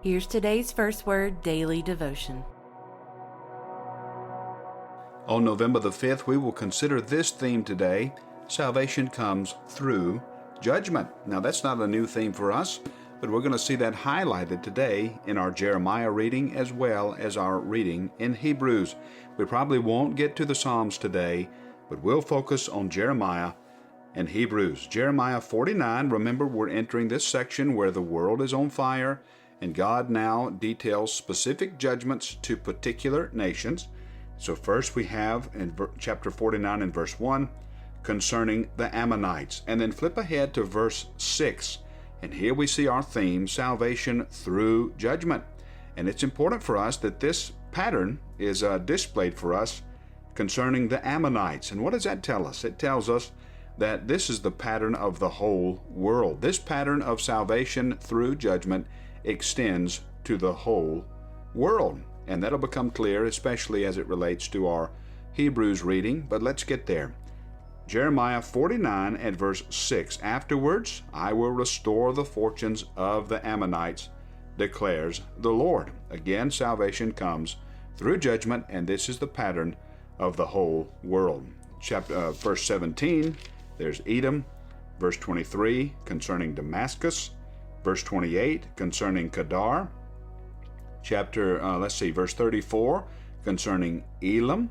Here's today's First Word Daily Devotion. On November the 5th, we will consider this theme today: salvation comes through judgment. Now, that's not a new theme for us, but we're going to see that highlighted today in our Jeremiah reading as well as our reading in Hebrews. We probably won't get to the Psalms today, but we'll focus on Jeremiah and Hebrews. Jeremiah 49, remember, we're entering this section where the world is on fire, and God now details specific judgments to particular nations. So first we have in chapter 49 and verse 1 concerning the Ammonites. And then flip ahead to verse 6. And here we see our theme, salvation through judgment. And it's important for us that this pattern is displayed for us concerning the Ammonites. And what does that tell us? It tells us that this is the pattern of the whole world. This pattern of salvation through judgment extends to the whole world. And that'll become clear, especially as it relates to our Hebrews reading. But let's get there. Jeremiah 49 and verse 6. Afterwards, I will restore the fortunes of the Ammonites, declares the Lord. Again, salvation comes through judgment, and this is the pattern of the whole world. Verse 17, there's Edom. Verse 23, concerning Damascus. Verse 28, concerning Kedar. Verse 34, concerning Elam.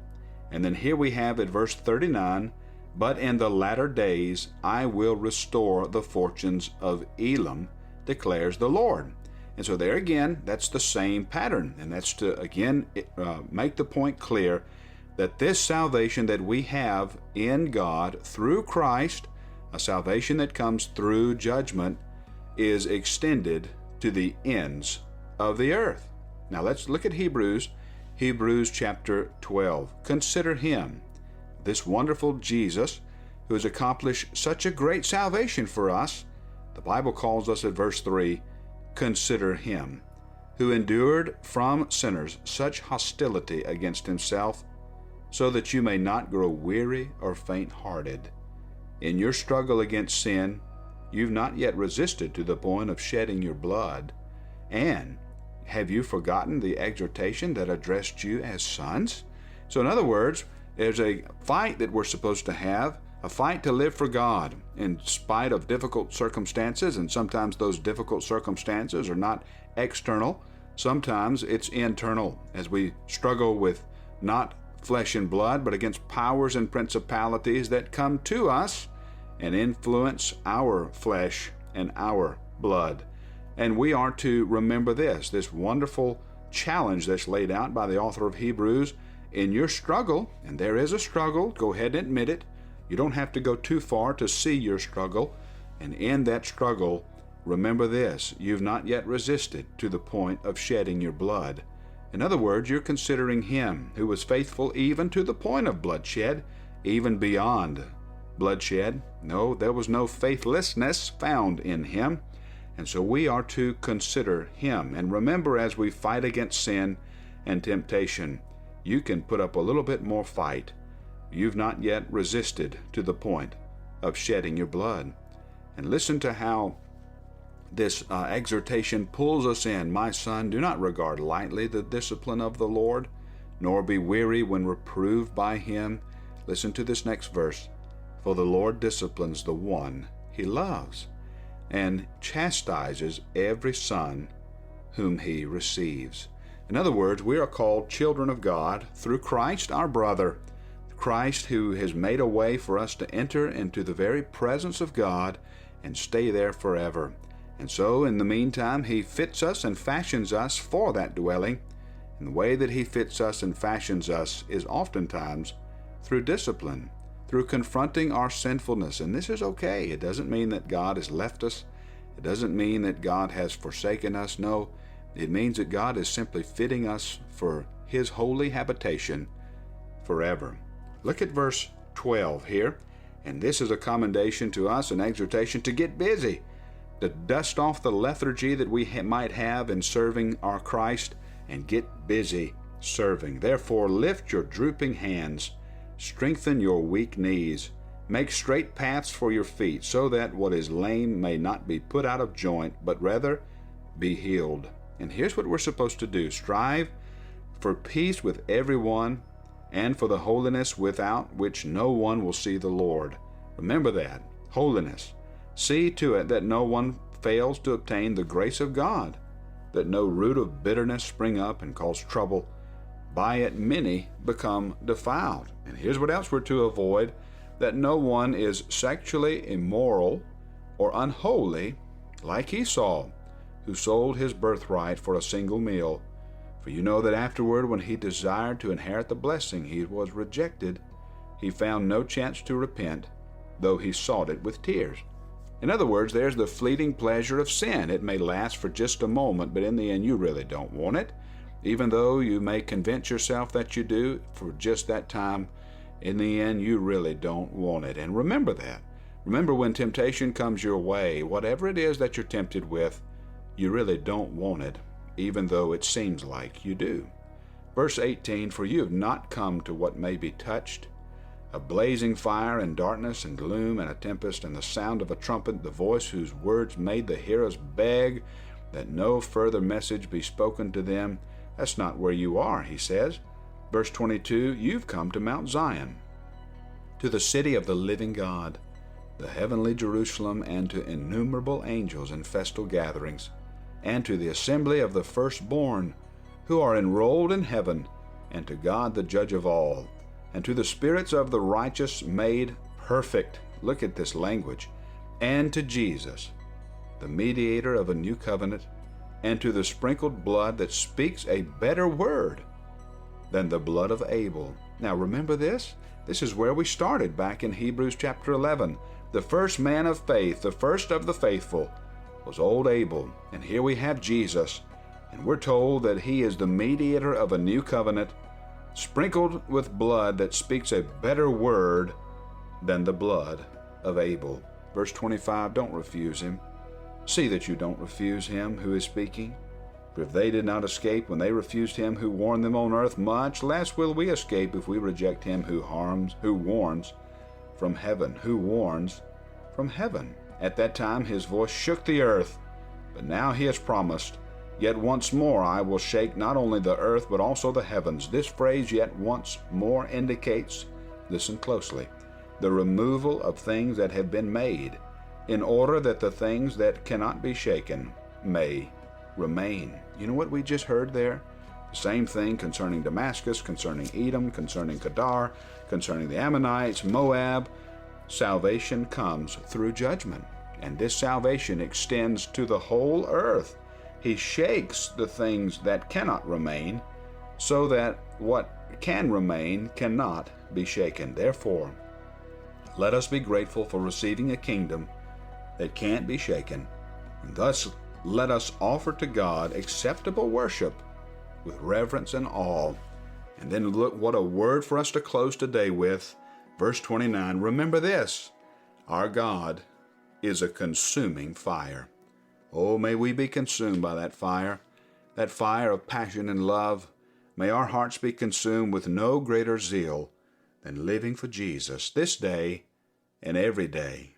And then here we have at verse 39, but in the latter days I will restore the fortunes of Elam, declares the Lord. And so there again, that's the same pattern. And that's to, again, make the point clear that this salvation that we have in God through Christ, a salvation that comes through judgment, is extended to the ends of the earth. Now let's look at Hebrews chapter 12. Consider him, this wonderful Jesus, who has accomplished such a great salvation for us. The Bible calls us at verse 3, consider him, who endured from sinners such hostility against himself, so that you may not grow weary or faint-hearted. In your struggle against sin, you've not yet resisted to the point of shedding your blood. And have you forgotten the exhortation that addressed you as sons? So in other words, there's a fight that we're supposed to have, a fight to live for God in spite of difficult circumstances, and sometimes those difficult circumstances are not external. Sometimes it's internal, as we struggle with not flesh and blood, but against powers and principalities that come to us and influence our flesh and our blood. And we are to remember this wonderful challenge that's laid out by the author of Hebrews. In your struggle, and there is a struggle, go ahead and admit it. You don't have to go too far to see your struggle. And in that struggle, remember this: you've not yet resisted to the point of shedding your blood. In other words, you're considering him who was faithful even to the point of bloodshed, even beyond bloodshed. No, there was no faithlessness found in him. And so we are to consider him. And remember, as we fight against sin and temptation, you can put up a little bit more fight. You've not yet resisted to the point of shedding your blood. And listen to how this exhortation pulls us in. My son, do not regard lightly the discipline of the Lord, nor be weary when reproved by him. Listen to this next verse. For the Lord disciplines the one he loves, and chastises every son whom he receives. In other words, we are called children of God through Christ our brother, Christ who has made a way for us to enter into the very presence of God and stay there forever. And so in the meantime, he fits us and fashions us for that dwelling. And the way that he fits us and fashions us is oftentimes through discipline, through confronting our sinfulness. And this is okay. It doesn't mean that God has left us. It doesn't mean that God has forsaken us. No, it means that God is simply fitting us for his holy habitation forever. Look at verse 12 here. And this is a commendation to us, an exhortation to get busy, to dust off the lethargy that we might have in serving our Christ, and get busy serving. Therefore, lift your drooping hands, strengthen your weak knees, make straight paths for your feet, so that what is lame may not be put out of joint, but rather be healed. And here's what we're supposed to do: strive for peace with everyone and for the holiness without which no one will see the Lord. Remember that. Holiness. See to it that no one fails to obtain the grace of God, that no root of bitterness spring up and cause trouble. By it many become defiled. And here's what else we're to avoid: that no one is sexually immoral or unholy like Esau, who sold his birthright for a single meal. For you know that afterward, when he desired to inherit the blessing, he was rejected. He found no chance to repent, though he sought it with tears. In other words, there's the fleeting pleasure of sin. It may last for just a moment, but in the end you really don't want it. Even though you may convince yourself that you do for just that time, in the end you really don't want it. And remember that. Remember, when temptation comes your way, whatever it is that you're tempted with, you really don't want it, even though it seems like you do. Verse 18, for you have not come to what may be touched, a blazing fire and darkness and gloom and a tempest and the sound of a trumpet, the voice whose words made the hearers beg that no further message be spoken to them. That's not where you are, he says. Verse 22, you've come to Mount Zion, to the city of the living God, the heavenly Jerusalem, and to innumerable angels in festal gatherings, and to the assembly of the firstborn who are enrolled in heaven, and to God the judge of all, and to the spirits of the righteous made perfect. Look at this language. And to Jesus, the mediator of a new covenant, and to the sprinkled blood that speaks a better word than the blood of Abel. Now remember this? This is where we started back in Hebrews chapter 11. The first man of faith, the first of the faithful, was old Abel. And here we have Jesus, and we're told that he is the mediator of a new covenant, sprinkled with blood that speaks a better word than the blood of Abel. Verse 25, don't refuse him. See that you don't refuse him who is speaking. For if they did not escape when they refused him who warned them on earth, much less will we escape if we reject him who warns from heaven. At that time his voice shook the earth, but now he has promised, yet once more I will shake not only the earth but also the heavens. This phrase, yet once more, indicates, listen closely, the removal of things that have been made, in order that the things that cannot be shaken may remain. You know what we just heard there? The same thing concerning Damascus, concerning Edom, concerning Kedar, concerning the Ammonites, Moab. Salvation comes through judgment, and this salvation extends to the whole earth. He shakes the things that cannot remain, so that what can remain cannot be shaken. Therefore, let us be grateful for receiving a kingdom that can't be shaken, and thus let us offer to God acceptable worship with reverence and awe. And then look, what a word for us to close today with. Verse 29, remember this, our God is a consuming fire. Oh, may we be consumed by that fire of passion and love. May our hearts be consumed with no greater zeal than living for Jesus this day and every day